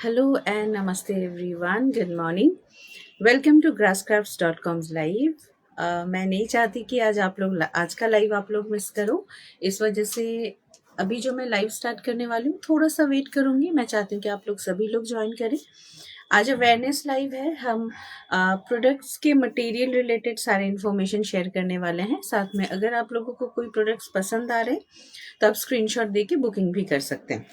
Hello and namaste everyone. Good morning. Welcome to grasscrafts.com's live. मैं नहीं चाहती कि आज का लाइव आप लोग मिस करो। इस वजह से अभी जो मैं लाइव स्टार्ट करने वाली हूँ थोड़ा सा वेट करूँगी। मैं चाहती हूँ कि आप लोग सभी लोग ज्वाइन करें। आज अवेयरनेस लाइव है। हम प्रोडक्ट्स के मटेरियल रिलेटेड सारे इन्फॉर्मेशन शेयर करने वाले हैं। साथ में अगर आप लोगों को कोई प्रोडक्ट्स पसंद आ रहे हैं तो आप स्क्रीनशॉट दे के बुकिंग भी कर सकते हैं।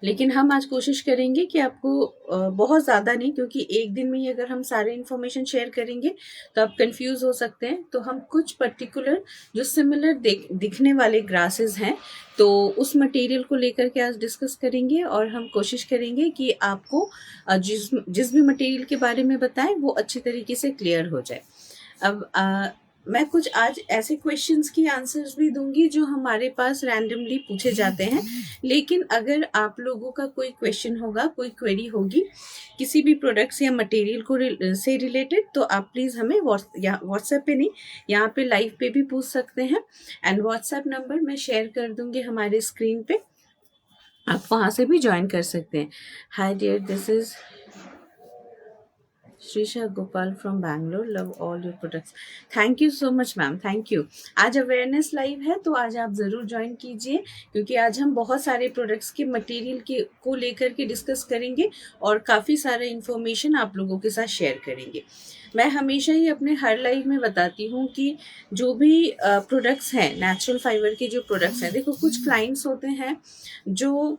लेकिन हम आज कोशिश करेंगे कि आपको बहुत ज़्यादा नहीं, क्योंकि एक दिन में ही अगर हम सारे इन्फॉर्मेशन शेयर करेंगे तो आप कंफ्यूज हो सकते हैं। तो हम कुछ पर्टिकुलर जो सिमिलर दिखने वाले ग्रासेस हैं तो उस मटेरियल को लेकर के आज डिस्कस करेंगे और हम कोशिश करेंगे कि आपको जिस जिस भी मटेरियल के बारे में बताएं वो अच्छी तरीके से क्लियर हो जाए। अब मैं कुछ आज ऐसे क्वेश्चंस की आंसर्स भी दूंगी जो हमारे पास रैंडमली पूछे जाते हैं। लेकिन अगर आप लोगों का कोई क्वेश्चन होगा, कोई क्वेरी होगी किसी भी प्रोडक्ट्स या मटेरियल को से रिलेटेड, तो आप प्लीज़ हमें व्हाट्सएप पे नहीं, यहाँ पे लाइव पे भी पूछ सकते हैं। एंड व्हाट्सएप नंबर मैं शेयर कर दूंगी हमारे स्क्रीन पे, आप वहाँ से भी ज्वाइन कर सकते हैं। Hi dear, this is Shrisha Gopal from Bangalore, love all your products. Thank you so much ma'am, thank you. आज अवेयरनेस लाइव है तो आज आप ज़रूर ज्वाइन कीजिए, क्योंकि आज हम बहुत सारे प्रोडक्ट्स के मटेरियल को लेकर के डिस्कस करेंगे और काफ़ी सारा इन्फॉर्मेशन आप लोगों के साथ शेयर करेंगे। मैं हमेशा ही अपने हर लाइव में बताती हूँ कि जो भी प्रोडक्ट्स हैं, नेचुरल फाइबर के जो प्रोडक्ट्स हैं, देखो कुछ क्लाइंट्स होते हैं जो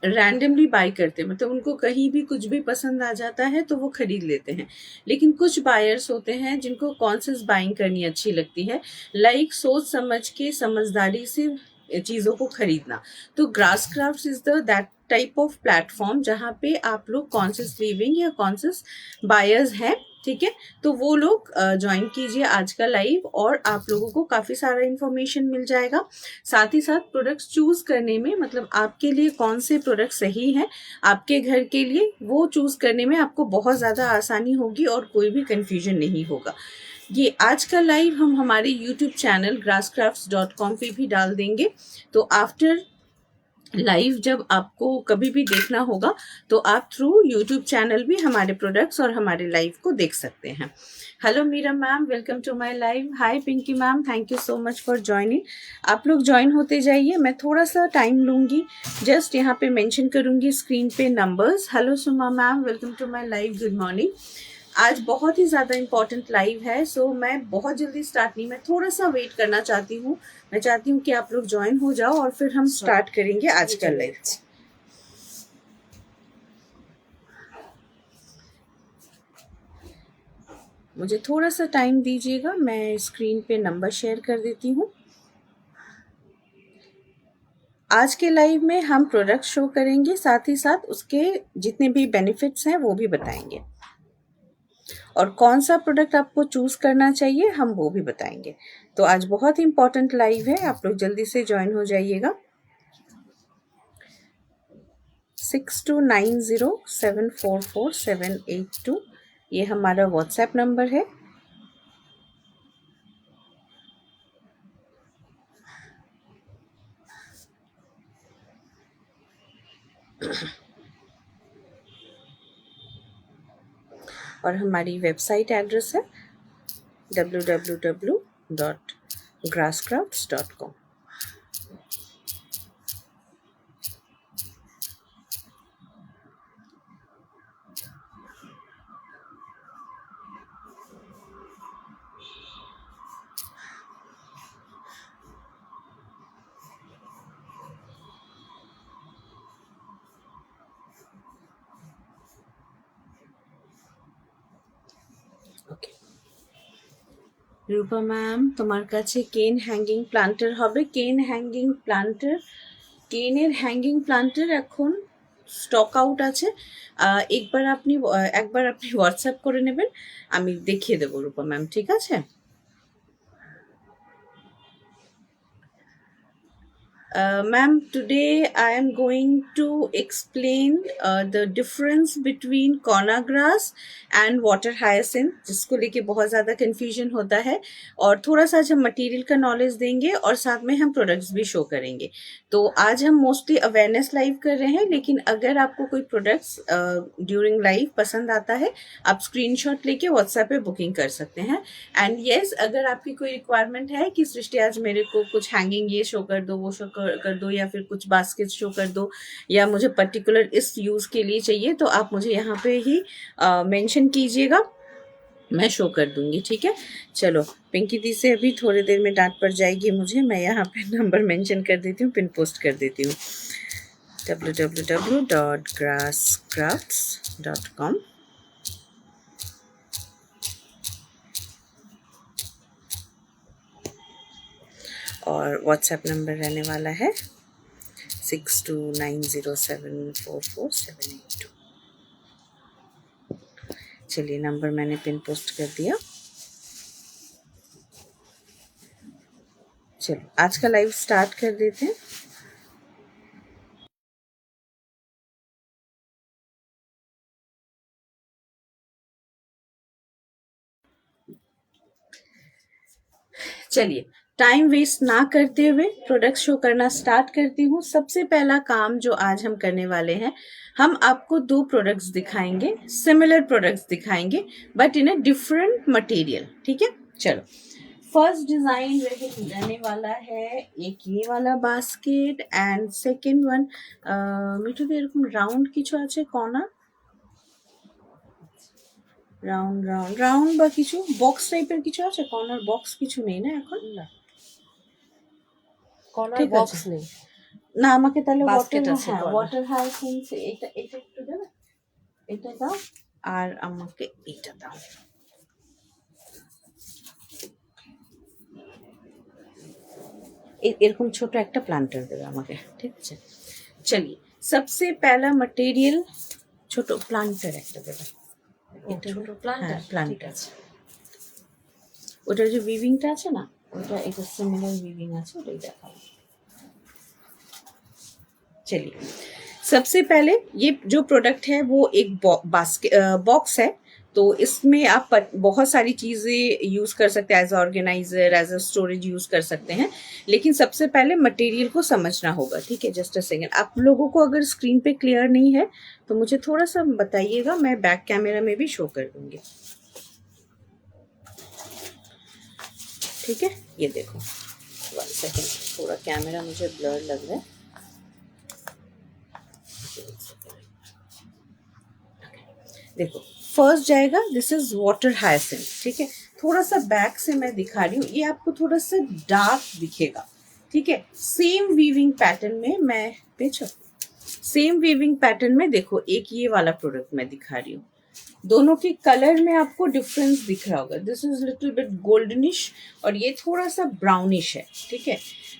रैंडमली बाय करते हैं, मतलब उनको कहीं भी कुछ भी पसंद आ जाता है तो वो खरीद लेते हैं। लेकिन कुछ बायर्स होते हैं जिनको कॉन्शियस बाइंग करनी अच्छी लगती है, लाइक सोच समझ के समझदारी से चीज़ों को खरीदना। तो grass craft is the that type of platform जहाँ पे आप लोग कॉन्शियस लिविंग या कॉन्शियस बायर्स हैं, ठीक है। तो वो लोग ज्वाइन कीजिए आज का लाइव और आप लोगों को काफ़ी सारा इन्फॉर्मेशन मिल जाएगा। साथ ही साथ प्रोडक्ट्स चूज करने में, मतलब आपके लिए कौन से प्रोडक्ट सही हैं आपके घर के लिए, वो चूज करने में आपको बहुत ज़्यादा आसानी होगी और कोई भी कंफ्यूजन नहीं होगा। ये आज का लाइव हम हमारे यूट्यूब चैनल grasscrafts.com पे भी डाल देंगे। तो आफ्टर लाइव जब आपको कभी भी देखना होगा तो आप थ्रू यूट्यूब चैनल भी हमारे प्रोडक्ट्स और हमारे लाइव को देख सकते हैं। Hello Meera ma'am, welcome to my live. Hi Pinky ma'am, thank you so much for joining. आप लोग ज्वाइन होते जाइए, मैं थोड़ा सा टाइम लूँगी, जस्ट यहाँ पे मेंशन करूँगी स्क्रीन पे numbers. Hello Suma ma'am, welcome to my live, good morning. आज बहुत ही ज़्यादा इम्पॉर्टेंट लाइव है, सो मैं बहुत जल्दी स्टार्ट नहीं, मैं थोड़ा सा वेट करना चाहती हूँ। मैं चाहती हूँ कि आप लोग ज्वाइन हो जाओ और फिर हम स्टार्ट करेंगे आज का लाइव। मुझे थोड़ा सा टाइम दीजिएगा, मैं स्क्रीन पे नंबर शेयर कर देती हूँ। आज के लाइव में हम प्रोडक्ट शो करेंगे, साथ ही साथ उसके जितने भी बेनिफिट्स हैं वो भी बताएंगे और कौन सा प्रोडक्ट आपको चूज करना चाहिए हम वो भी बताएंगे। तो आज बहुत ही इंपॉर्टेंट लाइव है, आप लोग जल्दी से ज्वाइन हो जाइएगा। 6290744782 ये हमारा व्हाट्सएप नंबर है। और हमारी वेबसाइट एड्रेस है www.grasscrafts.com। ওকে, রূপা ম্যাম, তোমার কাছে কেন হ্যাঙ্গিং প্লান্টার হবে? কেনের হ্যাঙ্গিং প্লান্টার এখন স্টক আউট আছে। একবার আপনি হোয়াটসঅ্যাপ করে নেবেন, আমি দেখিয়ে দেবো রূপা ম্যাম, ঠিক আছে। Ma'am, today I am going to explain the difference between corner grass and water hyacinth, जिसको लेके बहुत ज़्यादा confusion होता है, और थोड़ा सा आज हम मटेरियल का नॉलेज देंगे और साथ में हम प्रोडक्ट्स भी शो करेंगे। तो आज हम मोस्टली अवेयरनेस लाइव कर रहे हैं, लेकिन अगर आपको कोई प्रोडक्ट्स ड्यूरिंग लाइव पसंद आता है, आप स्क्रीनशॉट लेके व्हाट्सएप पे बुकिंग कर सकते हैं। एंड येस, अगर आपकी कोई रिक्वायरमेंट है कि सृष्टि आज मेरे को कुछ हैंगिंग ये शो कर दो, वो शो कर दो, या फिर कुछ बास्केट शो कर दो, या मुझे पर्टिकुलर इस यूज़ के लिए चाहिए, तो आप मुझे यहाँ पे ही मेंशन कीजिएगा, मैं शो कर दूंगी। ठीक है, चलो पिंकी दी से अभी थोड़ी देर में डांट पड़ जाएगी मुझे, मैं यहाँ पे नंबर मेंशन कर देती हूँ, पिन पोस्ट कर देती हूँ www.grasscrafts.com। और व्हाट्सएप नंबर रहने वाला है 6290744782। चलिए, नंबर मैंने पिन पोस्ट कर दिया। चलो आज का लाइव स्टार्ट कर देते हैं। चलिए, टाइम वेस्ट ना करते हुए प्रोडक्ट शो करना स्टार्ट करती हूँ। सबसे पहला काम जो आज हम करने वाले हैं, हम आपको 2 प्रोडक्ट्स दिखाएंगे, सिमिलर प्रोडक्ट्स दिखाएंगे but in a different material. ठीक है, चलो फर्स्ट डिजाइन रहने वाला है एक ये वाला बास्केट, एंड सेकेंड वन मिठू এরকম রাউন্ড কিছু আছে কর্নার, রাউন্ড রাউন্ড রাউন্ড বা কিছু বক্স টাইপের কিছু আছে, কর্নার বক্স কিছু নেই না এখন? না, কর্নার বক্স নেই না, আমাকে তাহলে Basket আছে হ্যাঁ corner। ওয়াটার হায়াসিন্থ এটা এটা একটু দেবে, এটা দাও, আর আমাকে এটা দাও। এরকম ছোট একটা প্লান্টার দেবে আমাকে, ঠিক আছে? চলিয়ে सबसे पहला मटेरियल ছোট প্লান্টার একটা দেবে, এটা ছোট প্লান্টার প্লান্টার আছে। ওটার যে উইভিংটা আছে না, ওটা এটা সিমিলার উইভিং আছে, ওটাই দেখাবো। चलिए, सबसे पहले ये जो प्रोडक्ट है वो एक बॉक्स है, तो इसमें आप बहुत सारी चीज़ें यूज़ कर सकते हैं, as organiser, as a storage use कर सकते हैं। लेकिन सबसे पहले मटेरियल को समझना होगा। ठीक है, जस्ट अ सेकेंड। आप लोगों को अगर स्क्रीन पे क्लियर नहीं है तो मुझे थोड़ा सा बताइएगा, मैं बैक कैमरा में भी शो कर दूंगी। ठीक है, ये देखो, 1 सेकेंड, थोड़ा कैमरा मुझे ब्लर लग रहा है। देखो, फर्स्ट जाएगा, दिस इज वाटर हायसिंथ। ठीक है, थोड़ा सा बैक से मैं दिखा रही हूँ, ये आपको थोड़ा सा डार्क दिखेगा। ठीक है, सेम वीविंग पैटर्न में मैं सेम वीविंग पैटर्न में देखो, एक ये वाला प्रोडक्ट मैं दिखा रही हूँ, दोनों के कलर में आपको डिफरेंस दिख रहा होगा। This is little bit goldenish और ये थोड़ा सा ब्राउनिश है। ठीक है,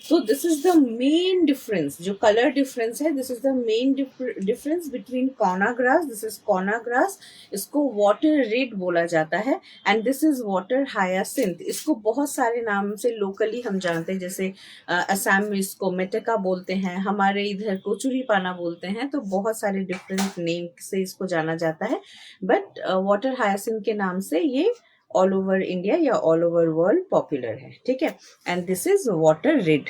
तो this is the main difference, जो कलर डिफरेंस है, this is the main difference between corona grass. This is corona grass, इसको वाटर रेड बोला जाता है, and this is water hyacinth. इसको बहुत सारे नाम से लोकली हम जानते हैं, जैसे असम में इसको मेटेका बोलते हैं, हमारे इधर कोचुरी पाना बोलते हैं, तो बहुत सारे डिफरेंट नेम से इसको जाना जाता है। बट वाटर हायासिंथ के नाम से ये ऑल ओवर इंडिया या ऑल ओवर वर्ल्ड पॉपुलर है। ठीक है, and this is water rat.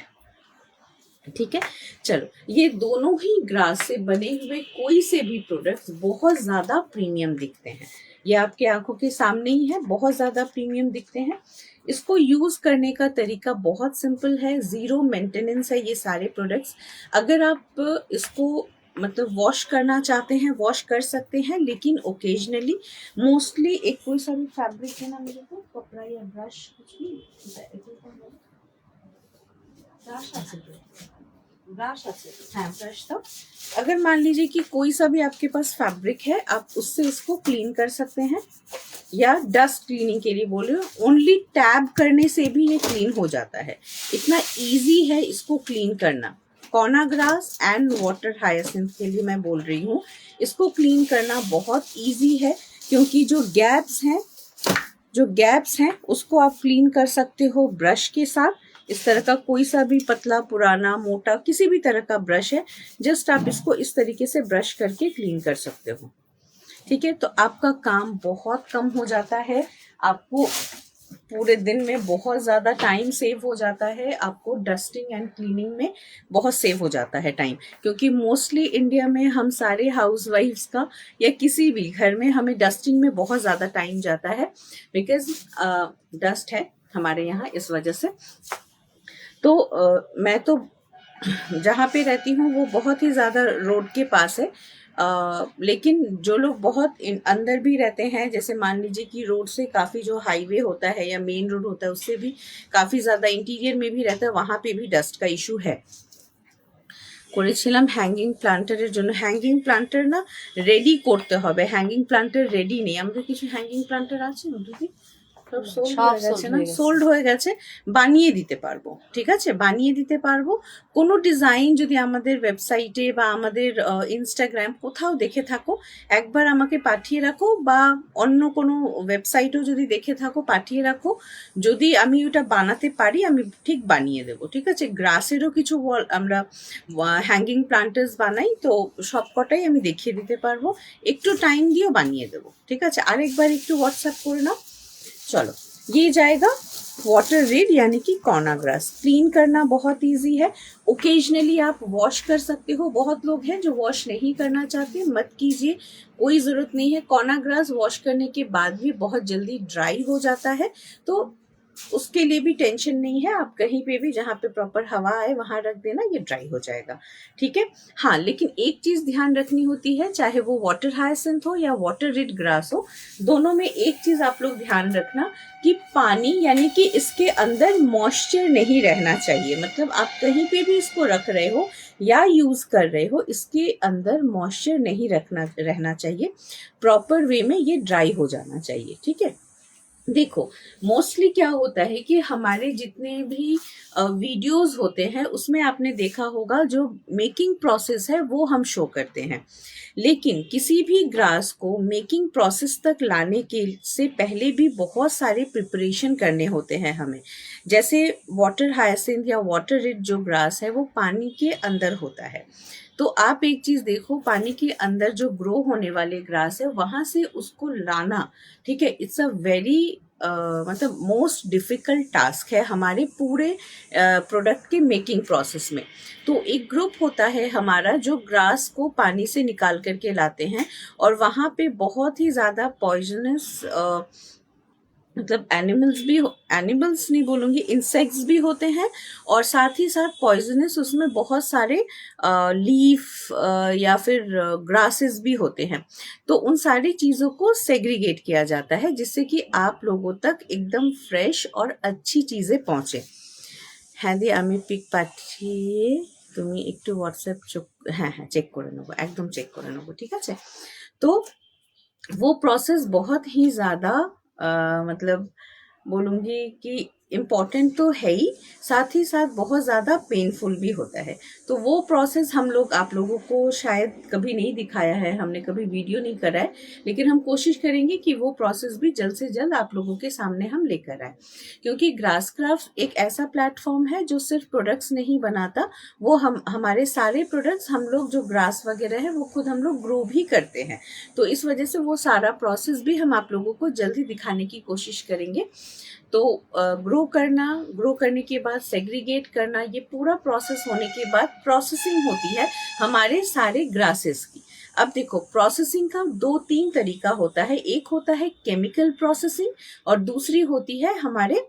ठीक है, चलो, ये दोनों ही ग्रास से बने हुए कोई से भी प्रोडक्ट्स बहुत ज्यादा प्रीमियम दिखते हैं। ये आपके आंखों के सामने ही है, बहुत ज्यादा प्रीमियम दिखते हैं। इसको यूज करने का तरीका बहुत सिंपल है, 0 मेंटेनेंस है ये सारे प्रोडक्ट्स। अगर आप इसको मतलब वॉश करना चाहते हैं, वॉश कर सकते हैं, लेकिन ओकेजनली, मोस्टली एक कोई सा भी फैब्रिक है ना, मेरे को कपड़ा या ब्रश कुछ भी ब्रश हाँ, ब्रश तो अगर मान लीजिए कि कोई सा भी आपके पास फैब्रिक है, आप उससे इसको क्लीन कर सकते हैं, या डस्ट क्लीनिंग के लिए बोल रहे हो, ओनली टैब करने से भी ये क्लीन हो जाता है। इतना इजी है इसको क्लीन करना। Corona grass and water hyacinth के लिए मैं बोल रही हूँ, इसको क्लीन करना बहुत इजी है, क्योंकि जो गैप्स हैं उसको आप क्लीन कर सकते हो ब्रश के साथ, इस तरह का कोई सा भी पतला पुराना मोटा किसी भी तरह का ब्रश है, जस्ट आप इसको इस तरीके से ब्रश करके क्लीन कर सकते हो। ठीक है, तो आपका काम बहुत कम हो जाता है, आपको पूरे दिन में बहुत ज़्यादा टाइम सेव हो जाता है, आपको डस्टिंग एंड क्लीनिंग में बहुत सेव हो जाता है टाइम, क्योंकि मोस्टली इंडिया में हम सारे हाउसवाइफ्स का या किसी भी घर में हमें डस्टिंग में बहुत ज़्यादा टाइम जाता है, बिकॉज डस्ट है हमारे यहाँ इस वजह से। तो मैं तो जहाँ पे रहती हूँ वो बहुत ही ज़्यादा रोड के पास है, लेकिन जो लोग बहुत अंदर भी रहते हैं, जैसे मान लीजिए कि रोड से काफ़ी जो हाईवे होता है या मेन रोड होता है उससे भी काफ़ी ज़्यादा इंटीरियर में भी रहता है, वहाँ पे भी डस्ट का इशू है। করেছিলাম হ্যাঙ্গিং প্লান্টারের জন্য। হ্যাঙ্গিং প্লান্টার না রেডি করতে হবে, হ্যাঙ্গিং প্লান্টার রেডি নেই। আমাদের কিছু হ্যাঙ্গিং প্লান্টার আছে না দিদি, সব সোল্ড হয়ে গেছে না, সোল্ড হয়ে গেছে, বানিয়ে দিতে পারবো। ঠিক আছে, বানিয়ে দিতে পারবো। কোনো ডিজাইন যদি আমাদের ওয়েবসাইটে বা আমাদের ইনস্টাগ্রাম কোথাও দেখে থাকো একবার আমাকে পাঠিয়ে রাখো, বা অন্য কোনো ওয়েবসাইটেও যদি দেখে থাকো পাঠিয়ে রাখো, যদি আমি ওটা বানাতে পারি আমি ঠিক বানিয়ে দেবো। ঠিক আছে, গ্রাসেরও কিছু আমরা হ্যাঙ্গিং প্লান্টার্স বানাই, তো সব কটাই আমি দেখিয়ে দিতে পারবো, একটু টাইম দিয়েও বানিয়ে দেবো। ঠিক আছে, আরেকবার একটু হোয়াটসঅ্যাপ করে নাও। चलो, ये जाएगा वाटर रेड यानी कि कॉर्ना ग्रास। क्लीन करना बहुत इजी है, ओकेजनली आप वॉश कर सकते हो। बहुत लोग हैं जो वॉश नहीं करना चाहते, मत कीजिए, कोई ज़रूरत नहीं है। कॉर्ना ग्रास वॉश करने के बाद भी बहुत जल्दी ड्राई हो जाता है, तो उसके लिए भी टेंशन नहीं है। आप कहीं पे भी जहाँ पे प्रॉपर हवा आए वहाँ रख देना, ये ड्राई हो जाएगा। ठीक है, हाँ, लेकिन एक चीज़ ध्यान रखनी होती है, चाहे वो वाटर हायसिंथ हो या वाटर रेड ग्रास हो, दोनों में एक चीज़ आप लोग ध्यान रखना कि पानी यानी कि इसके अंदर मॉइस्चर नहीं रहना चाहिए। मतलब आप कहीं पे भी इसको रख रहे हो या यूज़ कर रहे हो, इसके अंदर मॉइस्चर नहीं रहना चाहिए। प्रॉपर वे में ये ड्राई हो जाना चाहिए। ठीक है, देखो मोस्टली क्या होता है कि हमारे जितने भी वीडियोस होते हैं उसमें आपने देखा होगा जो मेकिंग प्रोसेस है वो हम शो करते हैं, लेकिन किसी भी ग्रास को मेकिंग प्रोसेस तक लाने के से पहले भी बहुत सारे प्रिपरेशन करने होते हैं हमें। जैसे वाटर हायसिंथ या वाटर रेड जो ग्रास है वो पानी के अंदर होता है, तो आप एक चीज देखो, पानी के अंदर जो ग्रो होने वाले ग्रास है वहां से उसको लाना, ठीक है, इट्स अ वेरी मतलब मोस्ट डिफिकल्ट टास्क है हमारे पूरे प्रोडक्ट के मेकिंग प्रोसेस में। तो एक ग्रुप होता है हमारा जो ग्रास को पानी से निकाल करके लाते हैं, और वहाँ पे बहुत ही ज़्यादा पॉइजनस मतलब एनिमल्स नहीं बोलूँगी, इंसेक्ट्स भी होते हैं, और साथ ही साथ पॉइजनस उसमें बहुत सारे लीफ या फिर ग्रासेस भी होते हैं। तो उन सारी चीज़ों को सेग्रीगेट किया जाता है जिससे कि आप लोगों तक एकदम फ्रेश और अच्छी चीज़ें पहुँचे। হ্যাঁ দি আমি পিক পাঠিয়ে তুমি একটু হোয়াটসঅ্যাপ হ্যাঁ হ্যাঁ চেক করে নেবো, একদম চেক করে নেবো। ঠিক আছে, तो वो प्रोसेस बहुत ही ज़्यादा मतलब बोलूँगी कि इम्पॉर्टेंट तो है ही, साथ ही साथ बहुत ज़्यादा पेनफुल भी होता है। तो वो प्रोसेस हम लोग आप लोगों को शायद कभी नहीं दिखाया है, हमने कभी वीडियो नहीं करा है, लेकिन हम कोशिश करेंगे कि वो प्रोसेस भी जल्द से जल्द आप लोगों के सामने हम लेकर आए, क्योंकि ग्रास क्राफ्ट एक ऐसा प्लेटफॉर्म है जो सिर्फ प्रोडक्ट्स नहीं बनाता, वो हमारे सारे प्रोडक्ट्स हम लोग जो ग्रास वगैरह है वो खुद हम लोग ग्रो भी करते हैं। तो इस वजह से वो सारा प्रोसेस भी हम आप लोगों को जल्दी दिखाने की कोशिश करेंगे। तो ग्रो करने के बाद सेग्रीगेट करना, ये पूरा प्रोसेस होने के बाद प्रोसेसिंग होती है हमारे सारे ग्रासेस की। अब देखो प्रोसेसिंग का 2-3 तरीका होता है, एक होता है केमिकल प्रोसेसिंग और दूसरी होती है हमारे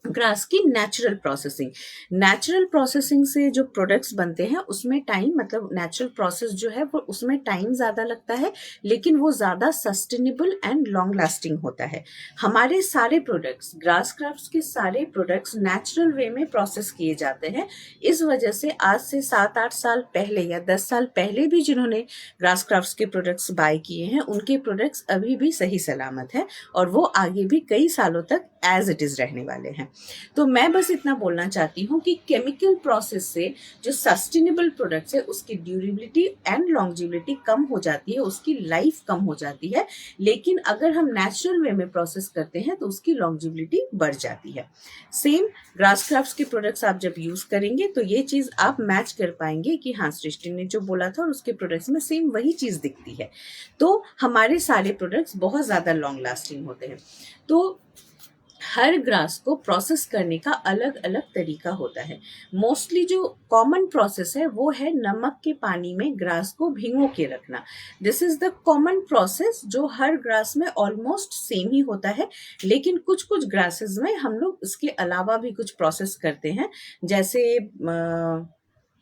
ग्रास की नेचुरल प्रोसेसिंग। नेचुरल प्रोसेसिंग से जो प्रोडक्ट्स बनते हैं उसमें टाइम, मतलब नेचुरल प्रोसेस जो है वो उसमें टाइम ज़्यादा लगता है, लेकिन वो ज़्यादा सस्टेनेबल एंड लॉन्ग लास्टिंग होता है। हमारे सारे प्रोडक्ट्स, ग्रास क्राफ्ट्स के सारे प्रोडक्ट्स नेचुरल वे में प्रोसेस किए जाते हैं। इस वजह से आज से 7-8 साल पहले या 10 साल पहले भी जिन्होंने ग्रास क्राफ्ट्स के प्रोडक्ट्स बाय किए हैं उनके प्रोडक्ट्स अभी भी सही सलामत है और वो आगे भी कई सालों तक एज इट इज़ रहने वाले हैं। तो मैं बस इतना बोलना चाहती हूँ कि केमिकल प्रोसेस से जो सस्टेनेबल प्रोडक्ट्स है उसकी ड्यूरेबिलिटी एंड लॉन्जिविटी कम हो जाती है, उसकी लाइफ कम हो जाती है, लेकिन अगर हम नेचुरल वे में प्रोसेस करते हैं तो उसकी लॉन्जिविटी बढ़ जाती है। सेम ग्रास क्राफ्ट्स के प्रोडक्ट्स आप जब यूज करेंगे तो ये चीज आप मैच कर पाएंगे कि हाँ सृष्टि ने जो बोला था और उसके प्रोडक्ट्स में सेम वही चीज दिखती है। तो हमारे सारे प्रोडक्ट्स बहुत ज्यादा लॉन्ग लास्टिंग होते हैं। तो हर ग्रास को प्रोसेस करने का अलग अलग तरीका होता है। मोस्टली जो कॉमन प्रोसेस है वो है नमक के पानी में ग्रास को भिगो के रखना। This is the common process जो हर ग्रास में ऑलमोस्ट सेम ही होता है, लेकिन कुछ कुछ ग्रासेस में हम लोग इसके अलावा भी कुछ प्रोसेस करते हैं। जैसे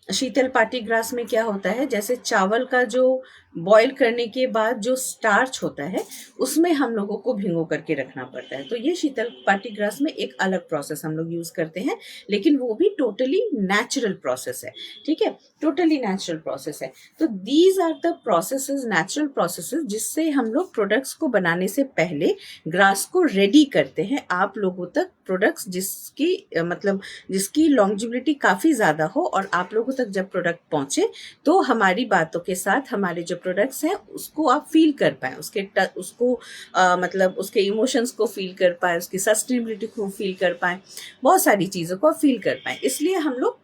शीतल पाटी ग्रास में क्या होता है, जैसे चावल का जो बॉईल करने के बाद जो स्टार्च होता है उसमें हम लोगों को भिगो करके रखना पड़ता है। तो ये शीतल पाटी ग्रास में एक अलग प्रोसेस हम लोग यूज करते हैं, लेकिन वो भी टोटली नेचुरल प्रोसेस है। ठीक है, टोटली नेचुरल प्रोसेस है। तो these are the processes, natural processes, जिससे हम लोग प्रोडक्ट्स को बनाने से पहले ग्रास को रेडी करते हैं आप लोगों तक प्रोडक्ट्स जिसकी मतलब जिसकी लॉन्जिविटी काफ़ी ज़्यादा हो, और आप लोगों तक जब प्रोडक्ट पहुंचे तो हमारी बातों के साथ हमारे जो प्रोडक्ट्स हैं उसको आप फील कर पाएँ, उसको मतलब उसके इमोशंस को फील कर पाएँ, उसकी सस्टेनेबिलिटी को फील कर पाएँ, बहुत सारी चीज़ों को फील कर पाएँ। इसलिए हम लोग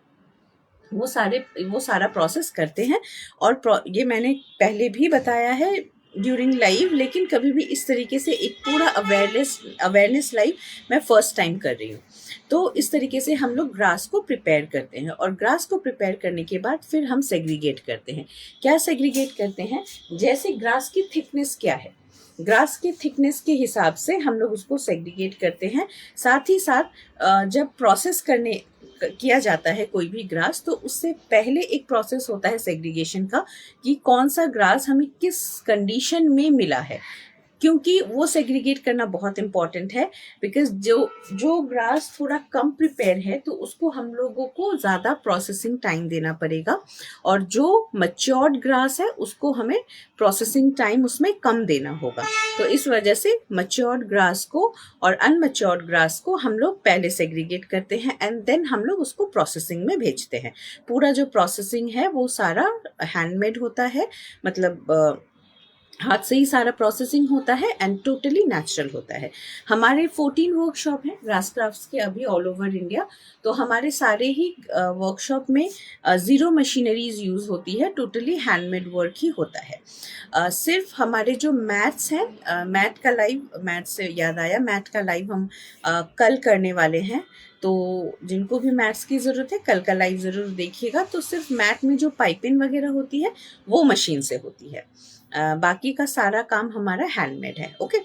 वो सारा प्रोसेस करते हैं। और ये मैंने पहले भी बताया है ड्यूरिंग लाइव, लेकिन कभी भी इस तरीके से एक पूरा अवेयरनेस लाइव मैं फर्स्ट टाइम कर रही हूँ। तो इस तरीके से हम लोग ग्रास को प्रिपेयर करते हैं, और ग्रास को प्रिपेयर करने के बाद फिर हम सेग्रीगेट करते हैं। क्या सेग्रीगेट करते हैं, जैसे ग्रास की थिकनेस क्या है, ग्रास की थिकनेस के हिसाब से हम लोग उसको सेग्रीगेट करते हैं। साथ ही साथ जब प्रोसेस किया जाता है कोई भी ग्रास, तो उससे पहले एक प्रोसेस होता है सेग्रीगेशन का, कि कौन सा ग्रास हमें किस कंडीशन में मिला है, क्योंकि वो सेग्रीगेट करना बहुत इंपॉर्टेंट है। बिकॉज जो ग्रास थोड़ा कम प्रिपेयर है तो उसको हम लोगों को ज़्यादा प्रोसेसिंग टाइम देना पड़ेगा, और जो मच्योर्ड ग्रास है उसको हमें प्रोसेसिंग टाइम उसमें कम देना होगा। तो इस वजह से मच्योर्ड ग्रास को और अनमच्योर्ड ग्रास को हम लोग पहले सेग्रीगेट करते हैं, एंड देन हम लोग उसको प्रोसेसिंग में भेजते हैं। पूरा जो प्रोसेसिंग है वो सारा हैंडमेड होता है, मतलब हाथ से ही सारा प्रोसेसिंग होता है, एंड टोटली नेचुरल होता है। हमारे 14 वर्कशॉप हैं ग्रास क्राफ्ट्स के अभी ऑल ओवर इंडिया। तो हमारे सारे ही वर्कशॉप में ज़ीरो मशीनरीज यूज़ होती है, टोटली हैंडमेड वर्क ही होता है। सिर्फ हमारे जो मैट्स हैं, मैट से याद आया, मैट का लाइव हम कल करने वाले हैं। तो जिनको भी मैट्स की ज़रूरत है कल का लाइव ज़रूर देखिएगा। तो सिर्फ मैट में जो पाइपिंग वगैरह होती है वो मशीन से होती है, बाकी का सारा काम हमारा हैंडमेड है। ओके,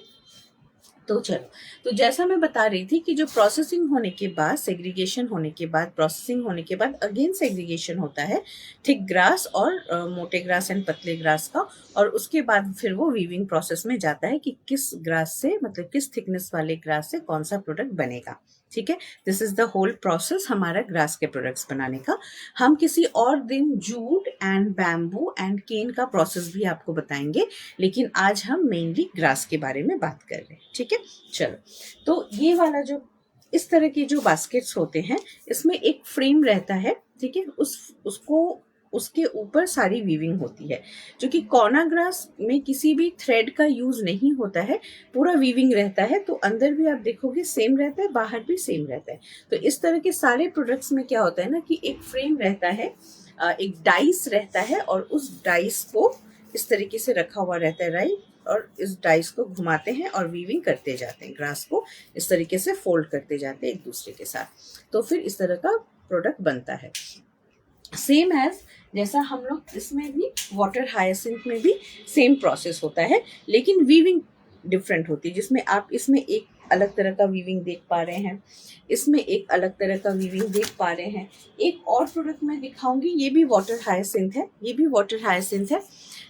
तो चलो, तो जैसा मैं बता रही थी कि जो प्रोसेसिंग होने के बाद, सेग्रीगेशन होने के बाद, प्रोसेसिंग होने के बाद अगेन सेग्रीगेशन होता है थिक ग्रास और मोटे ग्रास एंड पतले ग्रास का, और उसके बाद फिर वो वीविंग प्रोसेस में जाता है कि किस ग्रास से, मतलब किस थिकनेस वाले ग्रास से कौन सा प्रोडक्ट बनेगा। ठीक है, this is the whole process हमारा ग्रास के प्रोडक्ट्स बनाने का। हम किसी और दिन jute and bamboo and cane का प्रोसेस भी आपको बताएंगे, लेकिन आज हम मेनली ग्रास के बारे में बात कर रहे हैं। ठीक है, चलो, तो ये वाला जो इस तरह के जो बास्केट्स होते हैं, इसमें एक फ्रेम रहता है। ठीक है, उसके ऊपर सारी वीविंग होती है, जो कि कॉर्ना ग्रास में किसी भी थ्रेड का यूज नहीं होता है, पूरा वीविंग रहता है। तो अंदर भी आप देखोगे सेम रहता है, बाहर भी सेम रहता है। तो इस तरह के सारे प्रोडक्ट्स में क्या होता है ना, कि एक फ्रेम रहता है, एक डाइस रहता है, और उस डाइस को इस तरीके से रखा हुआ रहता है, राइट, और इस डाइस को घुमाते हैं और वीविंग करते जाते हैं, ग्रास को इस तरीके से फोल्ड करते जाते हैं एक दूसरे के साथ। तो फिर इस तरह का प्रोडक्ट बनता है। सेम एज जैसा हम लोग इसमें भी वाटर हायासिंथ में भी सेम प्रोसेस होता है, लेकिन वीविंग डिफरेंट होती है, जिसमें आप इसमें एक अलग तरह का वीविंग देख पा रहे हैं, इसमें एक अलग तरह का वीविंग देख पा रहे हैं। एक और प्रोडक्ट मैं दिखाऊंगी, ये भी वाटर हायासिंथ है, ये भी वाटर हायासिंथ है,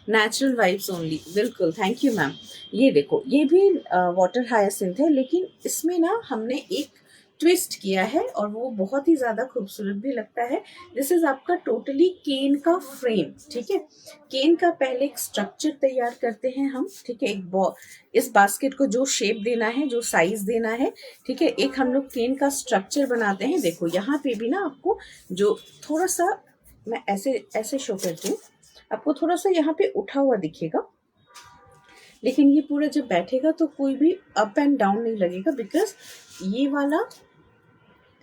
नेचुरल वाइब्स ओनली। बिल्कुल, थैंक यू मैम। ये देखो, ये भी वाटर हायासिंथ है, लेकिन इसमें ना हमने एक ट्विस्ट किया है और वो बहुत ही ज़्यादा खूबसूरत भी लगता है। दिस इज़ आपका टोटली केन का फ्रेम, ठीक है। केन का पहले एक स्ट्रक्चर तैयार करते हैं हम, ठीक है। इस बास्केट को जो शेप देना है, जो साइज देना है, ठीक है, एक हम लोग केन का स्ट्रक्चर बनाते हैं। देखो यहाँ पे भी ना आपको जो थोड़ा सा, मैं ऐसे ऐसे शो करती हूँ, आपको थोड़ा सा यहाँ पे उठा हुआ दिखेगा, लेकिन ये पूरा जब बैठेगा तो कोई भी अप एंड डाउन नहीं लगेगा, बिकॉज ये वाला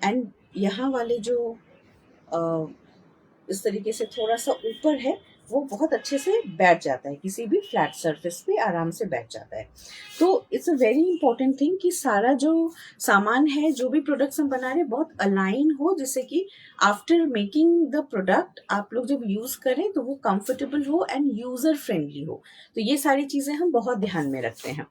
एंड यहाँ वाले जो इस तरीके से थोड़ा सा ऊपर है, वो बहुत अच्छे से बैठ जाता है, किसी भी फ्लैट सरफेस पे आराम से बैठ जाता है। तो it's a very important thing कि सारा जो सामान है, जो भी प्रोडक्ट्स हम बना रहे हैं, बहुत अलाइन हो, जिससे कि आफ्टर मेकिंग द प्रोडक्ट आप लोग जब यूज़ करें तो वो कंफर्टेबल हो एंड यूज़र फ्रेंडली हो। तो ये सारी चीज़ें हम बहुत ध्यान में रखते हैं।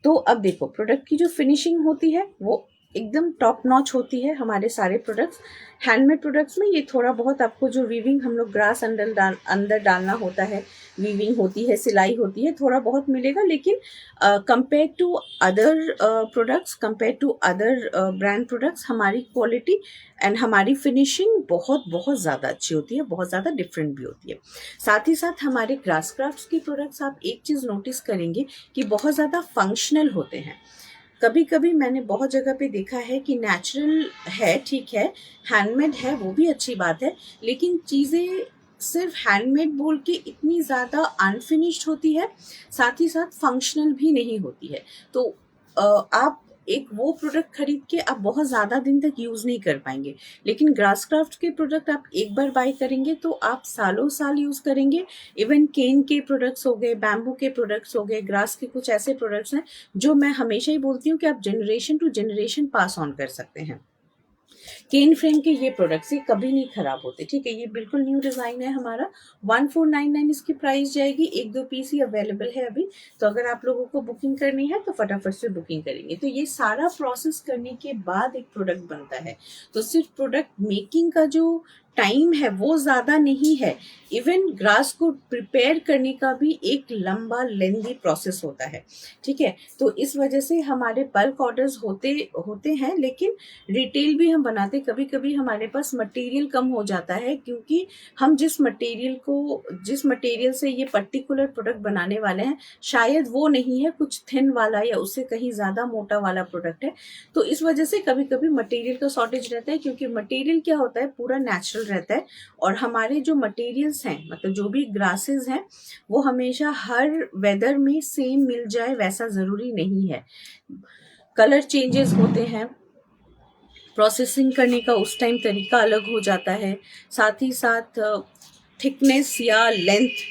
तो अब देखो, प्रोडक्ट की जो फिनिशिंग होती है वो एकदम टॉप नॉच होती है हमारे सारे प्रोडक्ट्स। हैंडमेड प्रोडक्ट्स में ये थोड़ा बहुत आपको जो वीविंग हम लोग ग्रास अंदर डालना होता है, वीविंग होती है, सिलाई होती है, थोड़ा बहुत मिलेगा, लेकिन compare to other products, compare to other brand products, हमारी क्वालिटी एंड हमारी फिनिशिंग बहुत बहुत ज़्यादा अच्छी होती है, बहुत ज़्यादा डिफरेंट भी होती है। साथ ही साथ हमारे ग्रास क्राफ्ट्स की प्रोडक्ट्स आप एक चीज़ नोटिस करेंगे कि बहुत ज़्यादा फंक्शनल होते हैं। कभी कभी मैंने बहुत जगह पे देखा है कि नेचुरल है, ठीक है, हैंडमेड है, वो भी अच्छी बात है, लेकिन चीज़ें सिर्फ हैंडमेड बोल के इतनी ज़्यादा अनफिनिश्ड होती है, साथ ही साथ फंक्शनल भी नहीं होती है। तो आप एक वो प्रोडक्ट खरीद के आप बहुत ज़्यादा दिन तक यूज़ नहीं कर पाएंगे, लेकिन ग्रास क्राफ्ट के प्रोडक्ट आप एक बार बाय करेंगे तो आप सालों साल यूज़ करेंगे। इवन केन के प्रोडक्ट्स हो गए, बैम्बू के प्रोडक्ट्स हो गए, ग्रास के कुछ ऐसे प्रोडक्ट्स हैं जो मैं हमेशा ही बोलती हूँ कि आप generation to generation pass on कर सकते हैं। केन फ्रेम के ये प्रोडक्ट्स ये कभी नहीं खराब होते, ठीक है। ये बिल्कुल न्यू डिज़ाइन है हमारा, 1499 इसकी प्राइस जाएगी। 1-2 पीस ही अवेलेबल है अभी, तो अगर आप लोगों को बुकिंग करनी है तो फटाफट से बुकिंग करेंगे। तो ये सारा प्रोसेस करने के बाद एक प्रोडक्ट बनता है, तो सिर्फ प्रोडक्ट मेकिंग का जो टाइम है वो ज़्यादा नहीं है, इवन ग्रास को प्रिपेयर करने का भी एक लंबा लेंदी प्रोसेस होता है, ठीक है। तो इस वजह से हमारे बल्क ऑर्डर्स होते हैं, लेकिन रिटेल भी हम बनाते। कभी कभी हमारे पास मटेरियल कम हो जाता है, क्योंकि हम जिस मटेरियल से ये पर्टिकुलर प्रोडक्ट बनाने वाले हैं, शायद वो नहीं है, कुछ थिन वाला या उससे कहीं ज़्यादा मोटा वाला प्रोडक्ट है। तो इस वजह से कभी कभी मटेरियल का शॉर्टेज रहता है, क्योंकि मटेरियल क्या होता है, पूरा नेचुरल रहता है, और हमारे जो मटेरियल्स हैं, मतलब जो भी ग्रासेस हैं, वो हमेशा हर वेदर में सेम मिल जाए वैसा ज़रूरी नहीं है। कलर चेंजेस होते हैं, प्रोसेसिंग करने का उस टाइम तरीका अलग हो जाता है, साथ ही साथ थिकनेस या लेंथ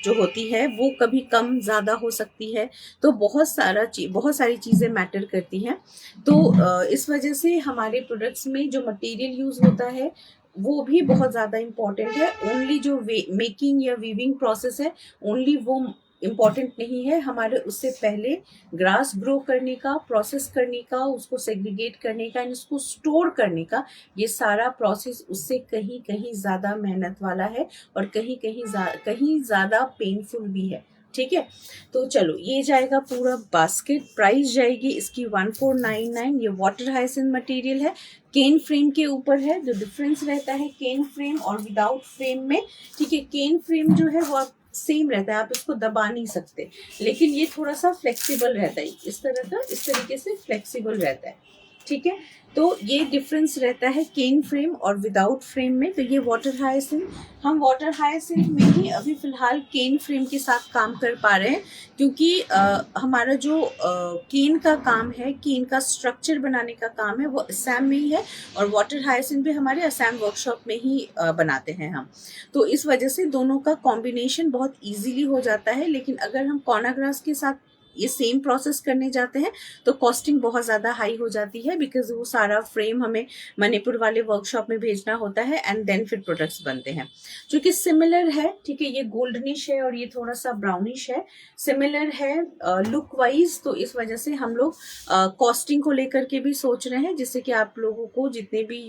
जो होती है वो कभी कम ज़्यादा हो सकती है। तो बहुत सारी चीज़ें मैटर करती हैं। तो इस वजह से हमारे प्रोडक्ट्स में जो मटेरियल यूज़ होता है वो भी बहुत ज़्यादा इम्पॉर्टेंट है। ओनली जो मेकिंग या वीविंग प्रोसेस है, ओनली वो इम्पॉर्टेंट नहीं है, हमारे उससे पहले ग्रास ग्रो करने का, प्रोसेस करने का, उसको सेग्रीगेट करने का, उसको स्टोर करने का, ये सारा प्रोसेस उससे कहीं कहीं ज़्यादा मेहनत वाला है और कहीं ज़्यादा पेनफुल भी है, ठीक है। तो चलो, ये जाएगा पूरा बास्केट, प्राइस जाएगी इसकी 1499। ये वाटर हाइसिंथ मटेरियल है, केन फ्रेम के ऊपर है। जो डिफरेंस रहता है केन फ्रेम और विदाउट फ्रेम में, ठीक है, केन फ्रेम जो है वो सेम रहता है, आप इसको दबा नहीं सकते, लेकिन ये थोड़ा सा फ्लेक्सिबल रहता है, इस तरीके से फ्लेक्सिबल रहता है, ठीक है। तो ये डिफरेंस रहता है केन फ्रेम और विदाउट फ्रेम में। तो ये वाटर हाइसिंथ, हम वाटर हाइसिंथ में ही अभी फिलहाल केन फ्रेम के साथ काम कर पा रहे हैं, क्योंकि हमारा जो केन का काम है, केन का स्ट्रक्चर बनाने का काम है, वो असम में ही है, और वाटर हाइसिंथ भी हमारे असम वर्कशॉप में ही बनाते हैं हम। तो इस वजह से दोनों का कॉम्बिनेशन बहुत ईजीली हो जाता है। लेकिन अगर हम कॉर्नाग्रास के साथ ये सेम प्रोसेस करने जाते हैं तो कॉस्टिंग बहुत ज़्यादा हाई हो जाती है, बिकॉज वो सारा फ्रेम हमें मणिपुर वाले वर्कशॉप में भेजना होता है एंड देन फिर प्रोडक्ट्स बनते हैं। जो कि सिमिलर है, ठीक है, ये गोल्डनिश है और ये थोड़ा सा ब्राउनिश है, सिमिलर है लुक वाइज। तो इस वजह से हम लोग कॉस्टिंग को लेकर के भी सोच रहे हैं, जिससे कि आप लोगों को, जितने भी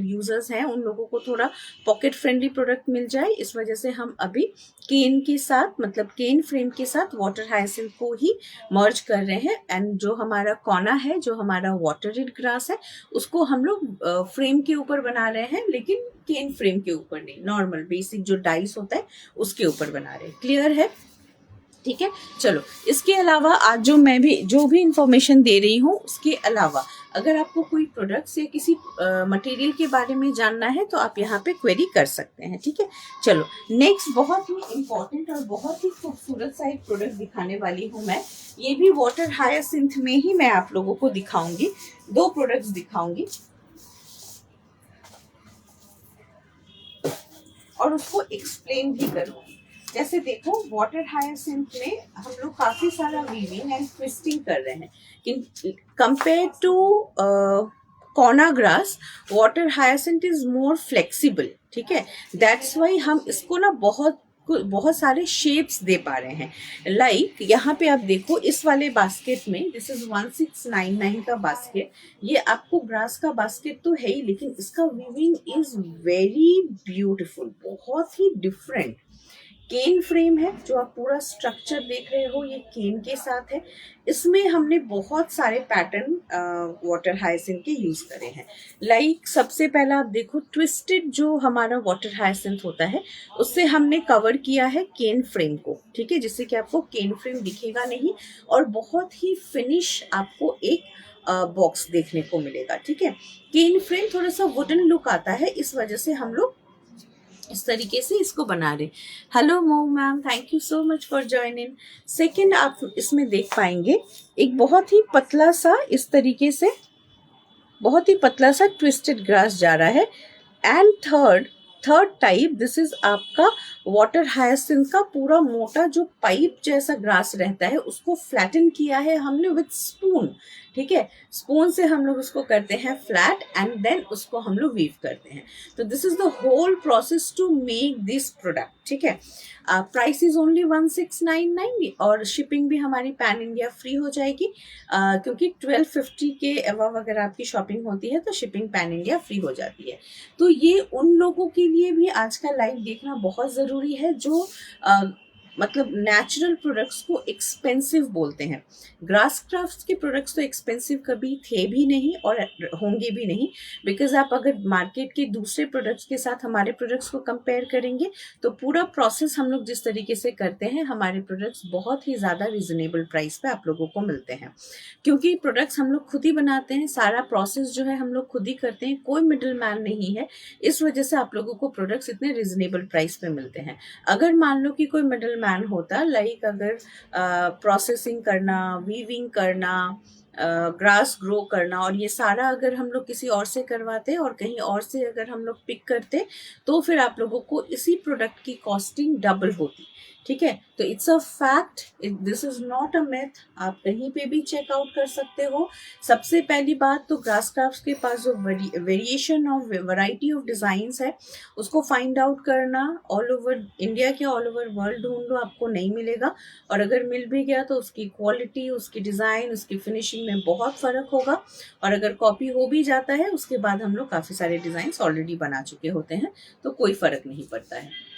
यूजर्स हैं, उन लोगों को थोड़ा पॉकेट फ्रेंडली प्रोडक्ट मिल जाए। इस वजह से हम अभी केन के साथ, मतलब केन फ्रेम के साथ वाटर हाइसिंथ को ही मर्ज कर रहे हैं। एंड जो हमारा कोना है, जो हमारा वाटर रेड ग्रास है, उसको हम लोग फ्रेम के ऊपर बना रहे हैं, लेकिन केन फ्रेम के ऊपर नहीं, नॉर्मल बेसिक जो डाइस होता है उसके ऊपर बना रहे हैं। क्लियर है? ठीक है, चलो इसके अलावा आज जो भी इंफॉर्मेशन दे रही हूँ, उसके अलावा अगर आपको कोई प्रोडक्ट्स या किसी मटेरियल के बारे में जानना है तो आप यहाँ पे क्वेरी कर सकते हैं। ठीक है, चलो नेक्स्ट बहुत ही इम्पोर्टेंट और बहुत ही खूबसूरत सा एक प्रोडक्ट दिखाने वाली हूँ मैं। ये भी वाटर हायासिंथ में ही मैं आप लोगों को दिखाऊंगी, 2 प्रोडक्ट्स दिखाऊंगी और उसको एक्सप्लेन भी करूंगी। जैसे देखो, वाटर हायासिंथ में हम लोग काफी सारा वीविंग एंड ट्विस्टिंग कर रहे हैं। कंपेयर टू कोना grass, water hyacinth is more flexible. ठीक है, दैट्स वाई हम इसको ना बहुत सारे शेप्स दे पा रहे हैं। लाइक यहाँ पे आप देखो, इस वाले बास्केट में, दिस इज 1699 का बास्केट। ये आपको ग्रास का बास्केट तो है ही, लेकिन इसका वीविंग इज वेरी ब्यूटीफुल, बहुत ही डिफरेंट। केन फ्रेम है, जो आप पूरा स्ट्रक्चर देख रहे हो, ये केन के साथ है। इसमें हमने बहुत सारे पैटर्न वाटर हायासिंथ के यूज करे हैं। लाइक सबसे पहला आप देखो, ट्विस्टेड जो हमारा वाटर हायासिंथ होता है, उससे हमने कवर किया है केन फ्रेम को। ठीक है, जिससे कि आपको केन फ्रेम दिखेगा नहीं और बहुत ही फिनिश आपको एक बॉक्स देखने को मिलेगा। ठीक है, केन फ्रेम थोड़ा सा वुडन लुक आता है, इस वजह से हम लोग इस तरीके से इसको बना रहे। हेलो मोम ma'am, thank you so much for joining. Second, आप इसमें देख पाएंगे एक बहुत ही पतला सा, इस तरीके से बहुत ही पतला सा ट्विस्टेड ग्रास जा रहा है। And third type, this is आपका वाटर हायासिंथ का पूरा मोटा जो पाइप जैसा ग्रास रहता है, उसको फ्लैटन किया है हमने विद स्पून। ठीक है, स्पून से हम लोग उसको करते हैं फ्लैट एंड देन उसको हम लोग वीव करते हैं। तो this is the whole process to make this product. ठीक है, प्राइस इज ओनली 1699 और शिपिंग भी हमारी पैन इंडिया फ्री हो जाएगी, क्योंकि 1250 के अबव अगर आपकी शॉपिंग होती है तो शिपिंग पैन इंडिया फ्री हो जाती है। तो ये उन लोगों के लिए भी आज का लाइव देखना बहुत ज़रूरी है जो मतलब नेचुरल प्रोडक्ट्स को एक्सपेंसिव बोलते हैं। ग्रास क्राफ्ट्स के प्रोडक्ट्स तो एक्सपेंसिव कभी थे भी नहीं और होंगे भी नहीं, बिकॉज आप अगर मार्केट के दूसरे प्रोडक्ट्स के साथ हमारे प्रोडक्ट्स को कंपेयर करेंगे तो पूरा प्रोसेस हम लोग जिस तरीके से करते हैं, हमारे प्रोडक्ट्स बहुत ही ज़्यादा रिजनेबल प्राइस पे आप लोगों को मिलते हैं। क्योंकि प्रोडक्ट्स हम लोग खुद ही बनाते हैं, सारा प्रोसेस जो है हम लोग खुद ही करते हैं, कोई मिडिल मैन नहीं है। इस वजह से आप लोगों को प्रोडक्ट्स इतने रिजनेबल प्राइस पे मिलते हैं। अगर मान लो कि कोई मिडिल मैन होता, लाइक अगर प्रोसेसिंग करना, वीविंग करना, ग्रास ग्रो करना और ये सारा अगर हम लोग किसी और से करवाते और कहीं और से अगर हम लोग पिक करते, तो फिर आप लोगों को इसी प्रोडक्ट की कॉस्टिंग डबल होती। ठीक है, तो it's a fact, this is not a myth. आप कहीं पे भी चेकआउट कर सकते हो। सबसे पहली बात तो ग्रास क्राफ्ट्स के पास जो variation of variety of designs है, उसको फाइंड आउट करना ऑल ओवर इंडिया क्या ऑल ओवर वर्ल्ड ढूंढ लो, आपको नहीं मिलेगा। और अगर मिल भी गया तो उसकी क्वालिटी, उसकी डिज़ाइन, उसकी फिनिशिंग में बहुत फ़र्क होगा। और अगर कॉपी हो भी जाता है, उसके बाद हम लोग काफ़ी सारे डिज़ाइंस ऑलरेडी बना चुके होते हैं, तो कोई फ़र्क नहीं पड़ता है।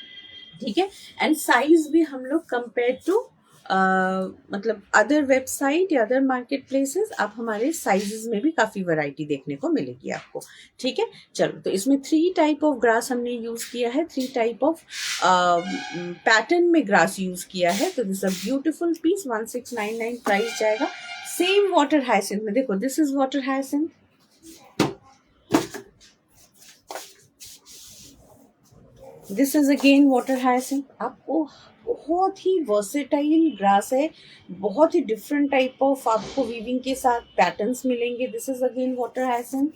ठीक है, एंड साइज भी हम लोग कंपेयर टू मतलब अदर वेबसाइट या अदर मार्केट प्लेसेस, आप हमारे साइजेस में भी काफ़ी वैरायटी देखने को मिलेगी आपको। ठीक है, चलो, तो इसमें 3 टाइप ऑफ ग्रास हमने यूज़ किया है, 3 टाइप ऑफ पैटर्न में ग्रास यूज़ किया है। तो this a beautiful piece, 1699 price जाएगा। सेम वाटर हायसिंथ में देखो, this is water hyacinth, this is again water hyacinth. आपको बहुत ही वर्सेटाइल ग्रास है, बहुत ही डिफरेंट टाइप ऑफ आपको वीविंग के साथ पैटर्न्स मिलेंगे। This is again water hyacinth.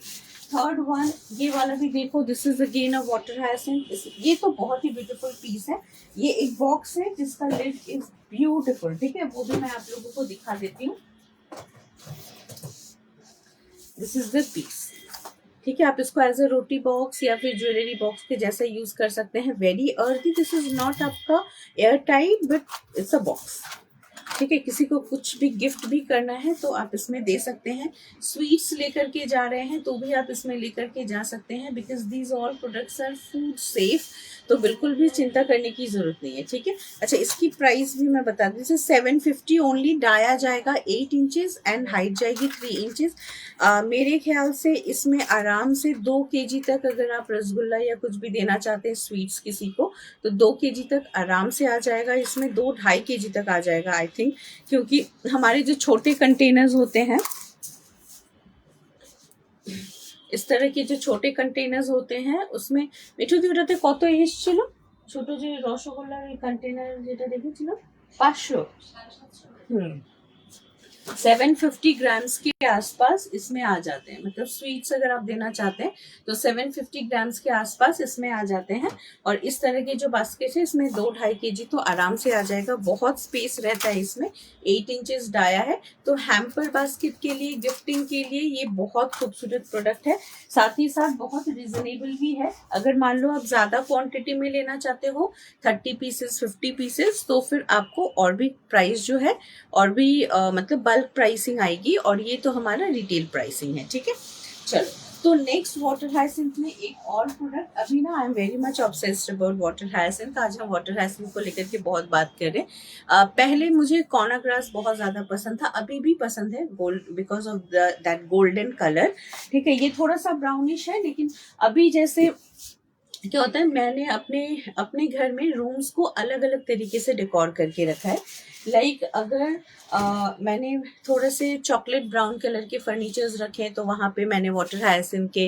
Third one, ये वाला भी देखो, this is again a water hyacinth. ये तो बहुत ही ब्यूटीफुल पीस है। ये एक बॉक्स है जिसका लिड इज ब्यूटीफुल। ठीक है, वो भी मैं आप लोगों को दिखा देती हूँ। This is the piece. ठीक है, आप इसको एज अ रोटी बॉक्स या फिर ज्वेलरी बॉक्स के जैसा यूज कर सकते हैं। Very earthy, this is not आपका airtight but it's a box. ठीक है, किसी को कुछ भी गिफ्ट भी करना है तो आप इसमें दे सकते हैं। स्वीट्स लेकर के जा रहे हैं तो भी आप इसमें लेकर के जा सकते हैं, because these all products are food safe, तो बिल्कुल भी चिंता करने की जरूरत नहीं है। ठीक है, अच्छा इसकी प्राइस भी मैं बता दूँ, जैसे 750 ओनली। डाया जाएगा 8 इंचेस एंड हाइट जाएगी 3 इंचेस। मेरे ख्याल से इसमें आराम से 2 केजी तक, अगर आप रसगुल्ला या कुछ भी देना चाहते हैं स्वीट्स किसी को, तो 2 केजी तक आराम से आ जाएगा। इसमें 2-2.5 केजी तक आ जाएगा आई थिंक, क्योंकि हमारे जो छोटे कंटेनर्स होते हैं, इस तरह के जो छोटे कंटेनर्स होते हैं उसमें मिठू दी ওটাতে কত এসেছিল? ছোট যে রসগোল্লার कंटेनर যেটা দেখেছিল 500। 750 ग्राम्स के आसपास इसमें आ जाते हैं, मतलब स्वीट्स अगर आप देना चाहते हैं तो 750 ग्राम्स के आसपास इसमें आ जाते हैं। और इस तरह के जो बास्केट है इसमें 2-2.5 केजी तो आराम से आ जाएगा। बहुत स्पेस रहता है इसमें, 8 इंचेस डाया है, तो हैम्पर बास्केट के लिए, गिफ्टिंग के लिए ये बहुत खूबसूरत प्रोडक्ट है। साथ ही साथ बहुत रिजनेबल भी है। अगर मान लो आप ज्यादा क्वांटिटी में लेना चाहते हो, 30 पीसेस 50 पीसेस, तो फिर आपको और भी प्राइस जो है और भी मतलब बल्क प्राइसिंग आएगी, और ये तो हमारा रिटेल प्राइसिंग है। ठीक है, चलो तो नेक्स्ट वाटर हायसिंथ में एक और प्रोडक्ट। अभी ना I am very much obsessed about water hyacinth. आज हम वाटर हायसिंथ को लेकर के बहुत बात कर रहे हैं। पहले मुझे कॉर्ना ग्रास बहुत ज्यादा पसंद था, अभी भी पसंद है, gold because of that golden colour. ठीक है, ये थोड़ा सा ब्राउनिश है, लेकिन अभी जैसे क्या होता है, मैंने अपने घर में रूम्स को अलग अलग तरीके से डेकोर करके रखा है। लाइक अगर मैंने थोड़े से चॉकलेट ब्राउन कलर के फर्नीचर्स रखे हैं तो वहाँ पे मैंने वाटर हायसिंथ के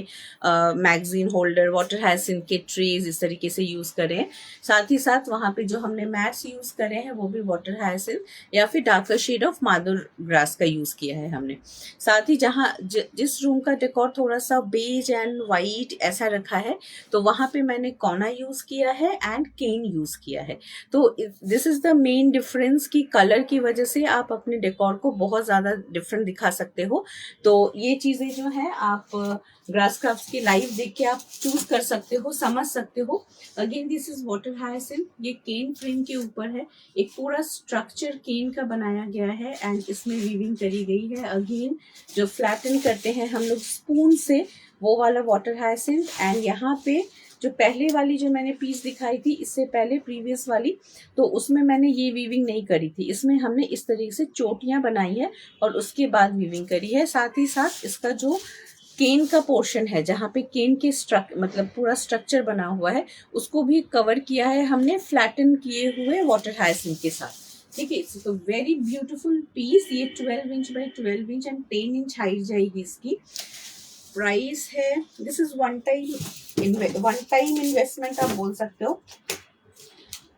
मैगजीन होल्डर, वाटर हायसिंथ के ट्रेज इस तरीके से यूज़ करे हैं। साथ ही साथ वहाँ पे जो हमने मैट्स यूज़ करे हैं वो भी वाटर हायसिंथ या फिर darker shade of madur grass का यूज़ किया है हमने। साथ ही जहाँ जिस रूम का डेकोर थोड़ा सा बेज एंड वाइट ऐसा रखा है तो वहाँ पे मैंने कोना यूज़ किया है एंड केन यूज़ किया है। तो this is the main difference कि कलर की वजह से आप अपने डेकोर को बहुत ज़्यादा डिफरेंट दिखा सकते हो। तो ये चीज़ें जो हैं आप ग्रास क्राफ्ट्स की लाइव देख के आप चूज कर सकते हो, समझ सकते हो। Again this is water hyacinth, ये केन फ्रेम के ऊपर है, एक पूरा स्ट्रक्चर केन का बनाया गया है एंड इसमें वीविंग करी गई है। अगेन जो फ्लैटन करते हैं हम लोग स्पून से, वो वाला वाटर हायसिंथ। एंड यहाँ पे जो पहले वाली जो मैंने पीस दिखाई थी इससे पहले प्रीवियस वाली, तो उसमें मैंने ये वीविंग नहीं करी थी, इसमें हमने इस तरीके से चोटियां बनाई है और उसके बाद वीविंग करी है। साथ ही साथ इसका जो केन का पोर्शन है जहाँ पे केन के मतलब पूरा स्ट्रक्चर बना हुआ है उसको भी कवर किया है हमने फ्लैटन किए हुए वाटर हायसिंथ के साथ। ठीक है, it's a very beautiful piece. ये 12 inch by 12 inch and 10 inch height जाएगी। इसकी प्राइस है, this is one time investment आप बोल सकते हो,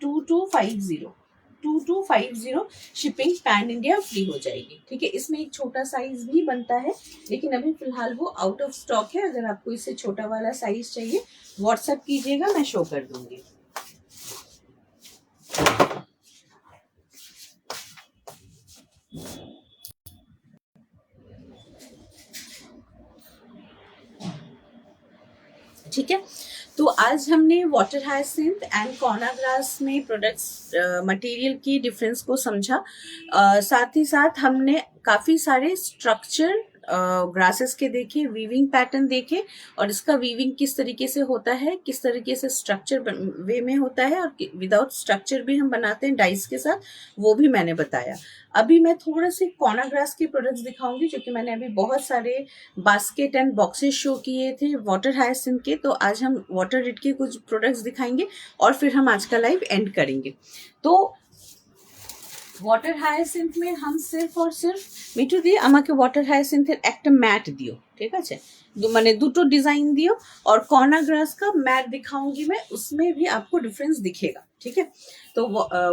2250 शिपिंग पैन इंडिया फ्री हो जाएगी। ठीक है, इसमें एक छोटा साइज भी बनता है लेकिन अभी फिलहाल वो आउट ऑफ स्टॉक है। अगर आपको इससे छोटा वाला साइज चाहिए व्हाट्सएप कीजिएगा, मैं शो कर दूंगी। ठीक है, तो आज हमने water hyacinth and corona grass में प्रोडक्ट्स मटेरियल की डिफरेंस को समझा। साथ ही साथ हमने काफ़ी सारे स्ट्रक्चर ग्रासेस के देखे, वीविंग पैटर्न देखे और इसका वीविंग किस तरीके से होता है, किस तरीके से स्ट्रक्चर वे में होता है और विदाउट स्ट्रक्चर भी हम बनाते हैं डाइस के साथ, वो भी मैंने बताया। अभी मैं थोड़े से कॉर्ना ग्रास के प्रोडक्ट्स दिखाऊंगी क्योंकि मैंने अभी बहुत सारे बास्केट एंड बॉक्सेस शो किए थे वाटर हायसिंथ के, तो आज हम वाटर रिड के कुछ प्रोडक्ट्स दिखाएंगे और फिर हम आज का लाइव एंड करेंगे। तो वाटर हायसिंथ में हम सिर्फ और सिर्फ मिठू দিয়ে আমাকে ওয়াটার হায়াসিন্থের একটা ম্যাট দিও, ঠিক আছে, মানে দুটো डिजाइन दियो और कॉर्ना ग्रास का मैट दिखाऊंगी मैं, उसमें भी आपको डिफरेंस दिखेगा। ठीक है, तो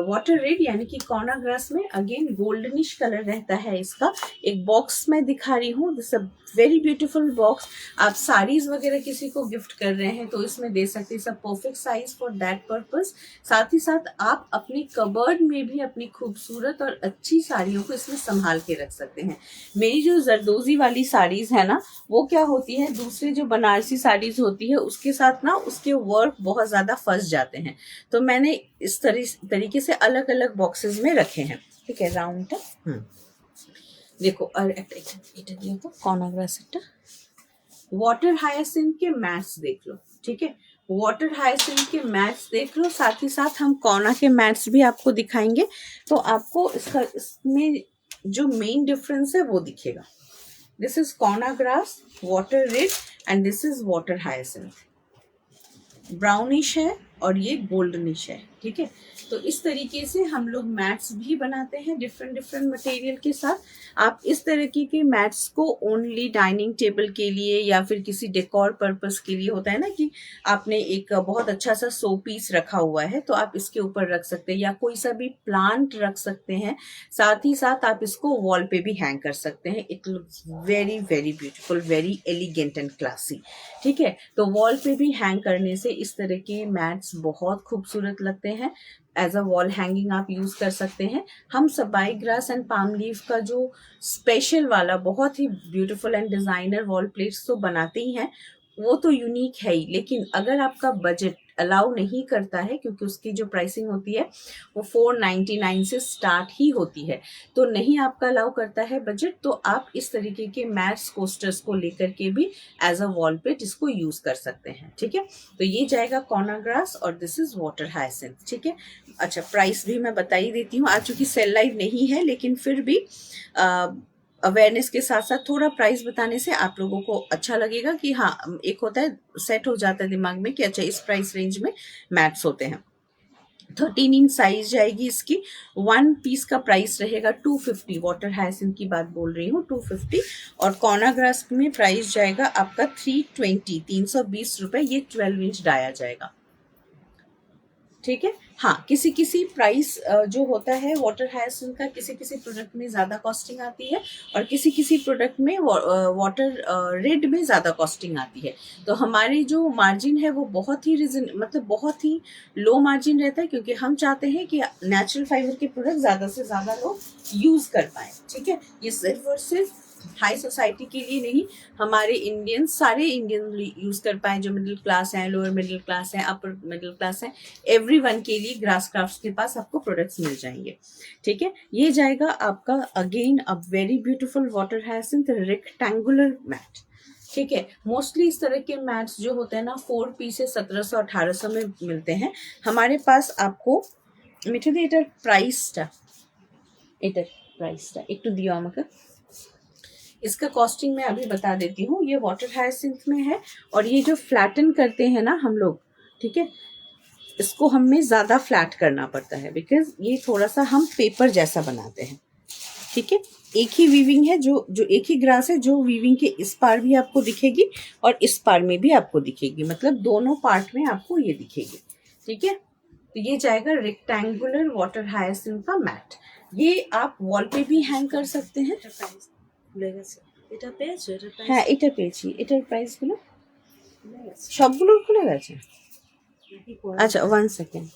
वाटर रेड यानी कि कॉर्ना ग्रास में अगेन गोल्डनिश कलर रहता है इसका। एक बॉक्स मैं दिखा रही हूँ, this a very beautiful box. आप साड़ीज वगैरह किसी को गिफ्ट कर रहे हैं तो इसमें दे सकते हैं, सब perfect size for that purpose. साथ ही साथ आप अपनी कबर्ड में भी अपनी खूबसूरत और अच्छी साड़ियों को इसमें संभाल के रख सकते हैं। मेरी जो जरदोजी वाली साड़ीज है ना, वो क्या होती है, दूसरे जो बनारसी साड़ीज होती है उसके साथ ना उसके वर्क बहुत ज्यादा फंस जाते हैं, तो मैंने इस तरीके से अलग अलग बॉक्सेस में रखे हैं। ঠিক আছে, রাউন্ডটা দেখো। আর একটা এটা দিয়ে তো কর্নাগ্রাস একটা वाटर हायासिंथ के मैट्स देख लो। ठीक है, वाटर हायासिंथ के मैट्स देख लो, साथ ही साथ हम कोना के मैट्स भी आपको दिखाएंगे, तो आपको इसमें जो मेन डिफरेंस है वो दिखेगा। दिस इज कोना grass, water rat, and this is water hyacinth. Brownish है और ये गोल्डनिश है। ठीक है, तो इस तरीके से हम लोग मैट्स भी बनाते हैं डिफरेंट डिफरेंट मटेरियल के साथ। आप इस तरीके के मैट्स को ओनली डाइनिंग टेबल के लिए या फिर किसी डेकोर पर्पस के लिए, होता है ना कि आपने एक बहुत अच्छा सा शो पीस रखा हुआ है तो आप इसके ऊपर रख सकते हैं, या कोई सा भी प्लांट रख सकते हैं। साथ ही साथ आप इसको वॉल पे भी हैंग कर सकते हैं। It looks very very beautiful, very elegant and classy. ठीक है, तो वॉल पे भी हैंग करने से इस तरह के मैट्स बहुत खूबसूरत लगते हैं। एज अ वॉल हैंगिंग आप यूज कर सकते हैं। हम सबाई ग्रास एंड पाम लीफ का जो स्पेशल वाला बहुत ही beautiful and designer wall plates तो बनाते ही हैं, वो तो यूनिक है ही, लेकिन अगर आपका बजट अलाउ नहीं करता है, क्योंकि उसकी जो प्राइसिंग होती है वो 499 से स्टार्ट ही होती है, तो नहीं आपका अलाउ करता है बजट, तो आप इस तरीके के मैट्स कोस्टर्स को लेकर के भी एज अ वॉल प्लेट इसको यूज कर सकते हैं। ठीक है, तो ये जाएगा कोना ग्रास और दिस इज वाटर हायासिंथ। ठीक है, अच्छा प्राइस भी मैं बता ही देती हूँ। आज चूंकि सेल लाइव नहीं है, लेकिन फिर भी अवेयरनेस के साथ साथ थोड़ा प्राइस बताने से आप लोगों को अच्छा लगेगा कि हाँ, एक होता है सेट हो जाता है दिमाग में कि अच्छा इस प्राइस रेंज में मैट्स होते हैं। 13 इंच साइज जाएगी इसकी। वन पीस का प्राइस रहेगा 250। वाटर हायासिंथ की बात बोल रही हूँ, 250। और कोना ग्रास में प्राइस जाएगा आपका 320, 320 रुपए। ये 12 इंच डाया जाएगा। ठीक है, हाँ, किसी किसी प्राइस जो होता है वाटर हायासिंथ का, किसी किसी प्रोडक्ट में ज़्यादा कॉस्टिंग आती है और किसी किसी प्रोडक्ट में वाटर रेड में ज़्यादा कॉस्टिंग आती है। तो हमारी जो मार्जिन है वो बहुत ही मतलब बहुत ही लो मार्जिन रहता है, क्योंकि हम चाहते हैं कि नेचुरल फाइबर के प्रोडक्ट ज़्यादा से ज़्यादा लोग यूज़ कर पाएँ। ठीक है, ये सिर्फ और सिर्फ हाई सोसाइटी के लिए नहीं, हमारे इंडियन, सारे इंडियन यूज कर पाए, जो मिडिल क्लास हैं, लोअर मिडिल क्लास हैं, अपर मिडिल क्लास हैं, एवरीवन के लिए ग्रास क्राफ्ट्स के पास आपको प्रोडक्ट्स मिल जाएंगे। ठीक है, ये जाएगा आपका again a very beautiful water hyacinth rectangular mat. ठीक है, मोस्टली इस तरह के मैट्स जो होते हैं ना 4 पीसेस 1700-1800 में मिलते हैं। हमारे पास आपको मिठे दी एटार प्राइसटा एक तो दियो আমাকে। इसका कॉस्टिंग मैं अभी बता देती हूँ। ये वाटर हायासिंथ में है, और ये जो फ्लैटन करते हैं ना हम लोग, ठीक है, इसको हमें ज़्यादा फ्लैट करना पड़ता है, बिकॉज ये थोड़ा सा हम पेपर जैसा बनाते हैं। ठीक है, एक ही वीविंग है, जो एक ही ग्रास है, जो वीविंग के इस पार भी आपको दिखेगी और इस पार में भी आपको दिखेगी, मतलब दोनों पार्ट में आपको ये दिखेगी। ठीक है, तो ये जाएगा रेक्टेंगुलर वाटर हायासिंथ का मैट। ये आप वॉल पे भी हैंग कर सकते हैं। হ্যাঁ, এটা পেয়েছি। এটার প্রাইস গুলো সবগুলোর খুলে গেছে। আচ্ছা, 1 সেকেন্ড।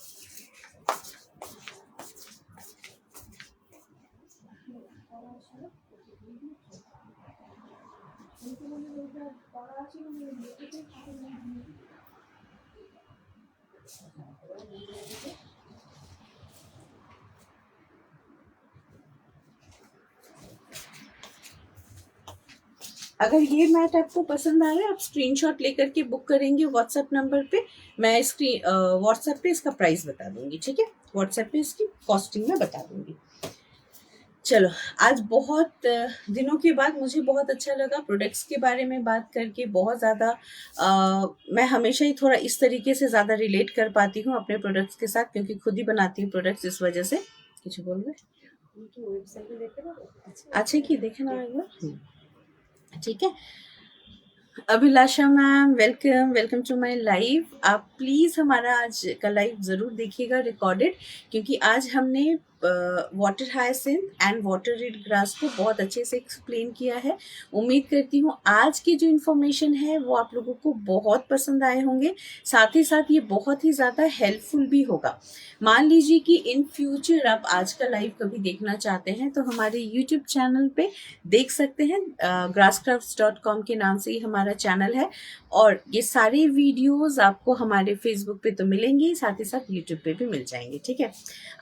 अगर ये मैट आपको पसंद आ रहा है, आप स्क्रीनशॉट लेकर के बुक करेंगे व्हाट्सएप नंबर पे। मैं व्हाट्सएप पे इसका प्राइस बता दूंगी। ठीक है, व्हाट्सएप पे इसकी कॉस्टिंग में बता दूंगी। चलो, आज बहुत दिनों के बाद मुझे बहुत अच्छा लगा प्रोडक्ट्स के बारे में बात करके। बहुत ज़्यादा मैं हमेशा ही थोड़ा इस तरीके से ज़्यादा रिलेट कर पाती हूँ अपने प्रोडक्ट्स के साथ, क्योंकि खुद ही बनाती हूँ प्रोडक्ट्स, इस वजह से। कुछ बोल रहे? अच्छा, कि देखे ना एक बार। ठीक है, Abhilasha ma'am, welcome to my live. आप प्लीज़ हमारा आज का लाइव ज़रूर देखिएगा रिकॉर्डेड, क्योंकि आज हमने water hyacinth and water rat grass को बहुत अच्छे से एक्सप्लेन किया है। उम्मीद करती हूँ आज की जो इन्फॉर्मेशन है वो आप लोगों को बहुत पसंद आए होंगे, साथ ही साथ ये बहुत ही ज़्यादा हेल्पफुल भी होगा। मान लीजिए कि इन फ्यूचर आप आज का लाइव कभी देखना चाहते हैं तो हमारे यूट्यूब चैनल पे देख सकते हैं। grasscrafts.com के नाम से ही हमारा चैनल है, और ये सारे वीडियोस आपको हमारे फेसबुक पे तो मिलेंगे, साथ ही साथ यूट्यूब पे भी मिल जाएंगे। ठीक है,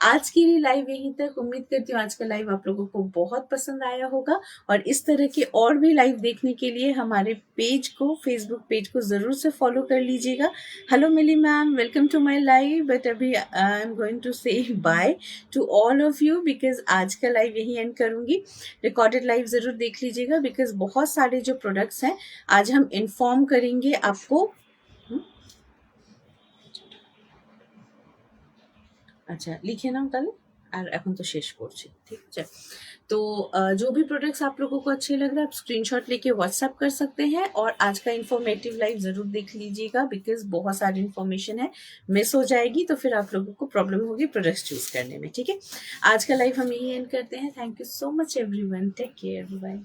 आज के लिए लाइव लग यहीं तक। उम्मीद करती हूँ आज का लाइव आप लोगों को बहुत पसंद आया होगा, और इस तरह के और भी लाइव देखने के लिए हमारे पेज को, फेसबुक पेज को ज़रूर से फॉलो कर लीजिएगा। Hello Mili ma'am, welcome to my live, but अभी I am going to say bye to all of you, because आज का लाइव यही एंड करूँगी। रिकॉर्डेड लाइव ज़रूर देख लीजिएगा, बिकॉज बहुत सारे जो प्रोडक्ट्स हैं आज हम इन्फॉर्म करेंगे आपको। আচ্ছা লিখে নাও তাহলে, আর এখন তো শেষ করছি, ঠিক আছে। तो जो भी प्रोडक्ट्स आप लोगों को अच्छे लग रहे हैं आप स्क्रीनशॉट लेके व्हाट्सएप कर सकते हैं, और आज का इन्फॉर्मेटिव लाइव ज़रूर देख लीजिएगा, बिकॉज बहुत सारी इन्फॉर्मेशन है, मिस हो जाएगी तो फिर आप लोगों को प्रॉब्लम होगी प्रोडक्ट्स चूज करने में, ठीक है। आज का लाइव हम यही एंड करते हैं। Thank you so much everyone, take care, bye.